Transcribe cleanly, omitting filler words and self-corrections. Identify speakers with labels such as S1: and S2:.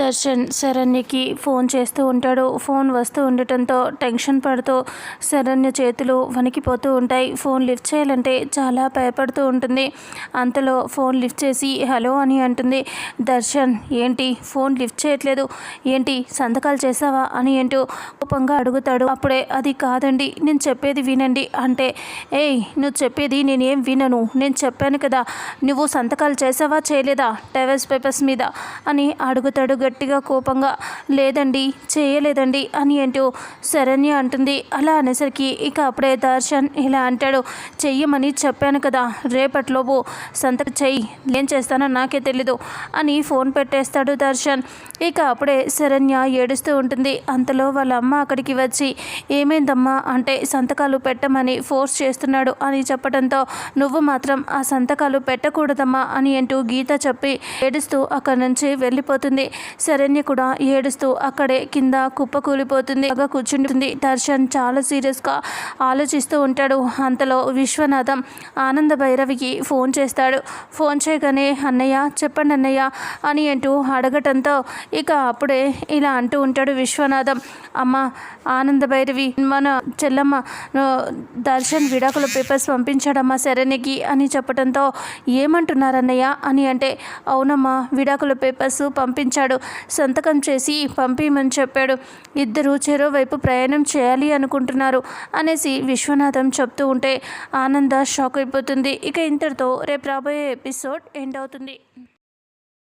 S1: Darshan శరణ్యకి phone చేస్తూ ఉంటాడు. Phone వస్తూ ఉండటంతో టెన్షన్ పడుతూ శరణ్య చేతులు వణికిపోతూ ఉంటాయి. ఫోన్ లిఫ్ట్ చేయాలంటే చాలా భయపడుతూ ఉంటుంది. అంతలో ఫోన్ లిఫ్ట్ చేసి హలో అని అంటుంది. దర్శన్ ఏంటి ఫోన్ లిఫ్ట్ చేయట్లేదు, ఏంటి సంతకాలు చేసావా అని అంటూ కోపంగా అడుగుతాడు. అప్పుడే అది కాదండి, నేను చెప్పేది వినండి అంటే, ఏయ్ నువ్వు చెప్పేది నేనేం వినను, నేను చెప్పాను కదా, నువ్వు సంతకాలు చేసావా చేయలేదా డైవర్స్ పేపర్స్ మీద అని అడుగుతాడు గట్టిగా కోపంగా. లేదండి చేయలేదండి అని అంటూ శరణ్య అంటుంది. అలా అనేసరికి ఇక అప్పుడే దర్శన్ ఇలా అంటాడు, చెయ్యమని చెప్పాను కదా, రేపటిలోపు సంతకం చెయ్యి, ఏం చేస్తానో నాకే తెలీదు అని ఫోన్ పెట్టేస్తాడు దర్శన్. ఇక అప్పుడే శరణ్య ఏడుస్తూ ఉంటుంది. అంతలో వాళ్ళ అమ్మ అక్కడికి వచ్చి ఏమైందమ్మా అంటే సంతకాలు పెట్టమని ఫోర్స్ చేస్తున్నాడు అని చెప్పడంతో, నువ్వు మాత్రం ఆ సంతకాలు పెట్టకూడదమ్మా అని అంటూ గీత చెప్పి ఏడుస్తూ అక్కడి నుంచి వెళ్ళిపోతుంది. శరణ్య కూడా ఏడుస్తూ అక్కడే కింద కుప్పకూలిపోతుంది, బాగా కూర్చుంటుంది. దర్శన్ చాలా సీరియస్గా ఆలోచిస్తూ ఉంటాడు. అంతలో విశ్వనాథం ఆనంద భైరవికి ఫోన్ చేస్తాడు. ఫోన్ చేయగానే అన్నయ్య చెప్పండి అన్నయ్య అని అంటూ అడగటంతో ఇక అప్పుడే ఇలా అంటూ ఉంటాడు విశ్వనాథం, అమ్మ ఆనంద భైరవి మన చెల్లమ్మ దర్శన్ విడాకుల పేపర్స్ పంపించాడమ్మా శరణ్యకి అని చెప్పడంతో, ఏమంటున్నారన్నయ్య అని అంటే, అవునమ్మా విడాకుల పేపర్స్ పంపించాడు, సంతకం చేసి పంపించమని చెప్పాడు, ఇద్దరు చెరో వైపు ప్రయాణం చేయాలి అనుకుంటున్నారు అనేసి విశ్వనాథం చెప్తూ ఉంటే ఆనంద షాక్ అయిపోతుంది. ఇక ఇంతటితో రేపు రాబోయే ఎపిసోడ్ ఎండ్ అవుతుంది.